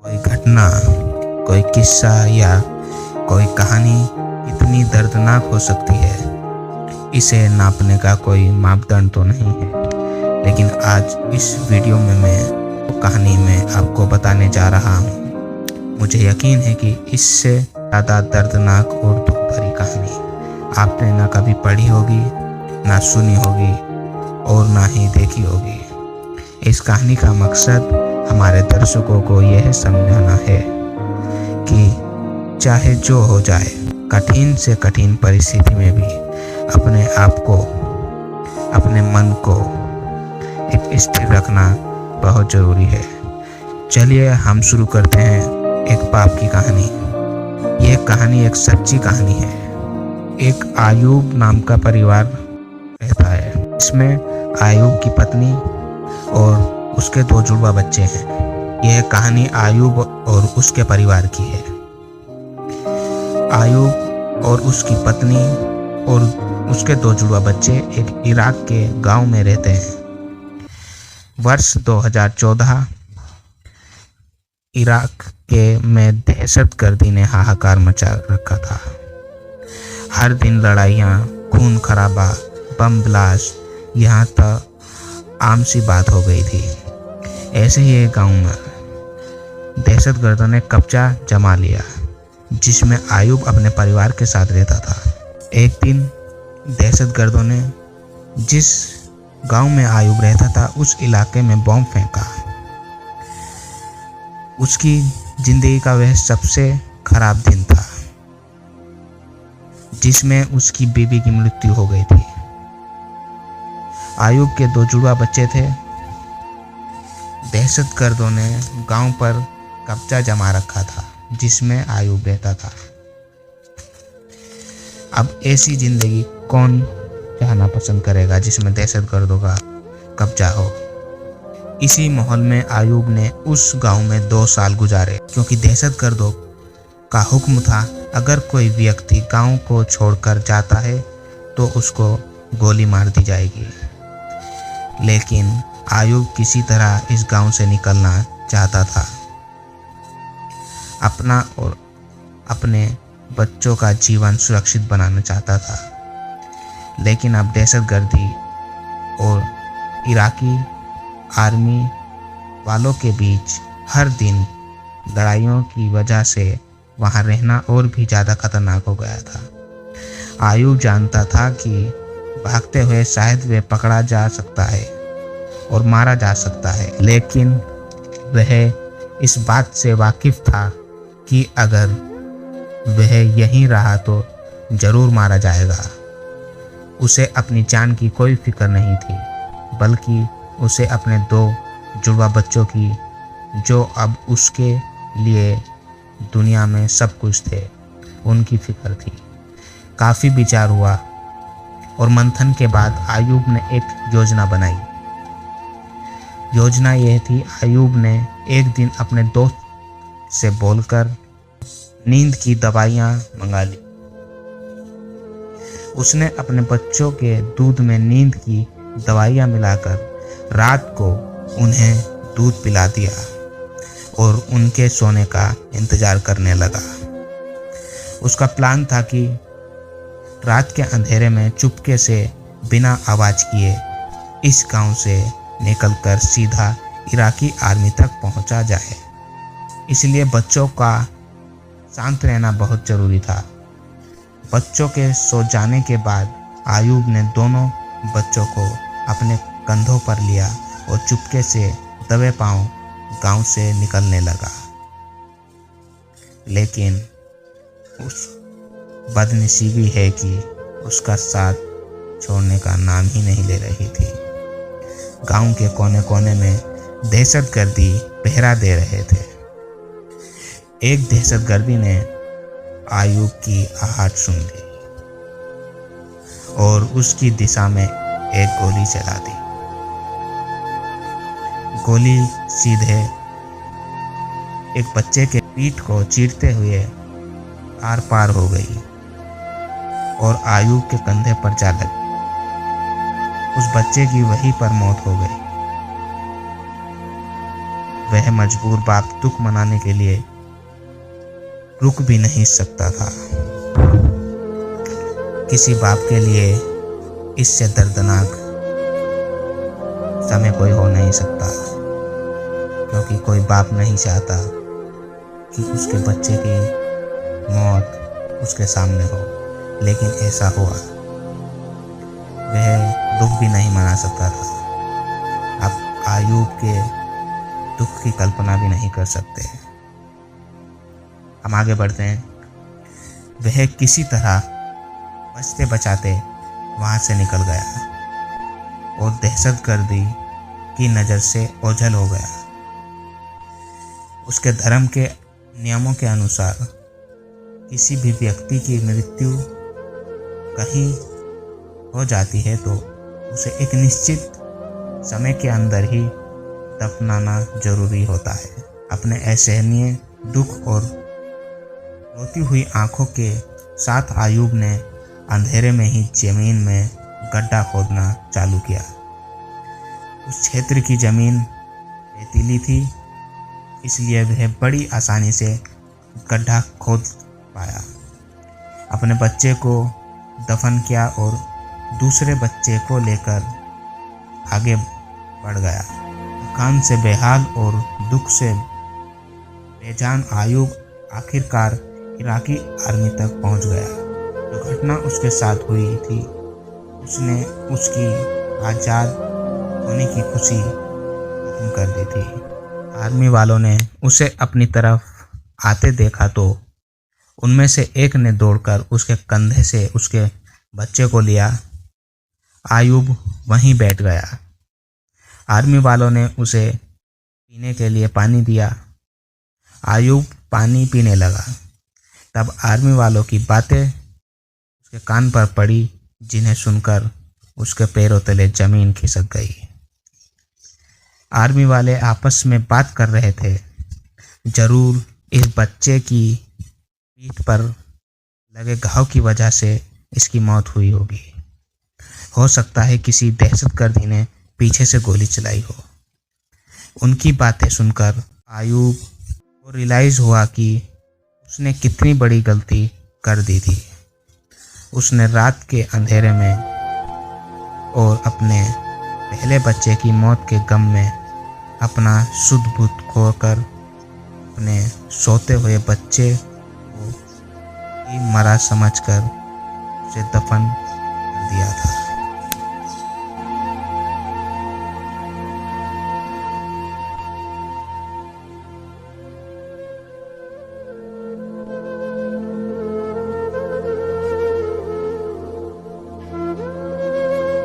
कोई घटना, कोई किस्सा या कोई कहानी कितनी दर्दनाक हो सकती है, इसे नापने का कोई मापदंड तो नहीं है। लेकिन आज इस वीडियो में मैं कहानी में आपको बताने जा रहा हूँ। मुझे यकीन है कि इससे ज़्यादा दर्दनाक और दुख भरी कहानी आपने ना कभी पढ़ी होगी, ना सुनी होगी और ना ही देखी होगी। इस कहानी का मकसद हमारे दर्शकों को यह समझाना है कि चाहे जो हो जाए, कठिन से कठिन परिस्थिति में भी अपने आप को, अपने मन को एक स्थिर रखना बहुत ज़रूरी है। चलिए हम शुरू करते हैं एक पाप की कहानी। यह कहानी एक सच्ची कहानी है। एक आयूब नाम का परिवार रहता है। इसमें आयूब की पत्नी और उसके 2 जुड़वा बच्चे हैं। यह कहानी आयूब और उसके परिवार की है। आयूब और उसकी पत्नी और उसके 2 जुड़वा बच्चे एक इराक के गांव में रहते हैं। वर्ष 2014 इराक में दहशतगर्दी ने हाहाकार मचा रखा था। हर दिन लड़ाइयाँ, खून खराबा, बम ब्लास्ट यहाँ तक आम सी बात हो गई थी। ऐसे ही एक गांव में दहशतगर्दों ने कब्जा जमा लिया, जिसमें आयूब अपने परिवार के साथ रहता था। एक दिन दहशतगर्दों ने जिस गांव में आयूब रहता था उस इलाके में बम फेंका। उसकी जिंदगी का वह सबसे खराब दिन था, जिसमें उसकी बीवी की मृत्यु हो गई थी। आयूब के 2 जुड़वा बच्चे थे। दहशतगर्दों ने गांव पर कब्जा जमा रखा था, जिसमें आयूब रहता था। अब ऐसी जिंदगी कौन चाहना पसंद करेगा जिसमें दहशतगर्दों का कब्जा हो। इसी माहौल में आयूब ने उस गांव में 2 साल गुजारे, क्योंकि दहशतगर्दों का हुक्म था अगर कोई व्यक्ति गांव को छोड़कर जाता है तो उसको गोली मार दी जाएगी। लेकिन आयूब किसी तरह इस गांव से निकलना चाहता था। अपना और अपने बच्चों का जीवन सुरक्षित बनाना चाहता था। लेकिन अब दहशतगर्दी और इराकी आर्मी वालों के बीच हर दिन लड़ाइयों की वजह से वहां रहना और भी ज़्यादा खतरनाक हो गया था। आयूब जानता था कि भागते हुए शायद वह पकड़ा जा सकता है और मारा जा सकता है, लेकिन वह इस बात से वाकिफ था कि अगर वह यहीं रहा तो जरूर मारा जाएगा। उसे अपनी जान की कोई फिक्र नहीं थी, बल्कि उसे अपने 2 जुड़वा बच्चों की, जो अब उसके लिए दुनिया में सब कुछ थे, उनकी फिक्र थी। काफ़ी विचार हुआ और मंथन के बाद आयूब ने एक योजना बनाई। योजना यह थी, आयूब ने एक दिन अपने दोस्त से बोलकर नींद की दवाइयाँ मंगा ली। उसने अपने बच्चों के दूध में नींद की दवाइयाँ मिलाकर रात को उन्हें दूध पिला दिया और उनके सोने का इंतज़ार करने लगा। उसका प्लान था कि रात के अंधेरे में चुपके से बिना आवाज़ किए इस गांव से निकलकर सीधा इराकी आर्मी तक पहुंचा जाए। इसलिए बच्चों का शांत रहना बहुत ज़रूरी था। बच्चों के सो जाने के बाद आयूब ने दोनों बच्चों को अपने कंधों पर लिया और चुपके से दबे पांव गांव से निकलने लगा। लेकिन उस बदनसीबी है कि उसका साथ छोड़ने का नाम ही नहीं ले रही थी। गांव के कोने कोने में दहशतगर्दी पहरा दे रहे थे। एक दहशतगर्दी ने आयूब की आहट सुन ली और उसकी दिशा में एक गोली चला दी। गोली सीधे एक बच्चे के पीठ को चीरते हुए आर पार हो गई और आयूब के कंधे पर जा लगी। उस बच्चे की वहीं पर मौत हो गई। वह मजबूर बाप दुख मनाने के लिए रुक भी नहीं सकता था। किसी बाप के लिए इससे दर्दनाक समय कोई हो नहीं सकता, क्योंकि कोई बाप नहीं चाहता कि उसके बच्चे की मौत उसके सामने हो, लेकिन ऐसा हुआ। वह दुख भी नहीं मना सकता था। आप आयूब के दुख की कल्पना भी नहीं कर सकते। हम आगे बढ़ते हैं। वह किसी तरह बचते बचाते वहां से निकल गया और दहशतगर्दी की नज़र से ओझल हो गया। उसके धर्म के नियमों के अनुसार किसी भी व्यक्ति की मृत्यु कहीं हो जाती है तो उसे एक निश्चित समय के अंदर ही दफनाना जरूरी होता है। अपने असहनीय दुख और रोती हुई आंखों के साथ आयूब ने अंधेरे में ही जमीन में गड्ढा खोदना चालू किया। उस क्षेत्र की जमीन रेतीली थी, इसलिए वह बड़ी आसानी से गड्ढा खोद पाया। अपने बच्चे को दफन किया और दूसरे बच्चे को लेकर आगे बढ़ गया। थकान से बेहाल और दुख से बेजान आयूब आखिरकार इराकी आर्मी तक पहुंच गया। जो घटना उसके साथ हुई थी उसने उसकी आज़ाद होने की खुशी खत्म कर दी थी। आर्मी वालों ने उसे अपनी तरफ आते देखा तो उनमें से एक ने दौड़कर उसके कंधे से उसके बच्चे को लिया। आयूब वहीं बैठ गया। आर्मी वालों ने उसे पीने के लिए पानी दिया। आयूब पानी पीने लगा। तब आर्मी वालों की बातें उसके कान पर पड़ी, जिन्हें सुनकर उसके पैरों तले जमीन खिसक गई। आर्मी वाले आपस में बात कर रहे थे, जरूर इस बच्चे की पीठ पर लगे घाव की वजह से इसकी मौत हुई होगी। हो सकता है किसी दहशतगर्दी ने पीछे से गोली चलाई हो। उनकी बातें सुनकर आयूब को रियलाइज हुआ कि उसने कितनी बड़ी गलती कर दी थी। उसने रात के अंधेरे में और अपने पहले बच्चे की मौत के गम में अपना शुद्ध बुद्ध खोकर अपने सोते हुए बच्चे को ही मरा समझकर उसे दफन कर दिया था।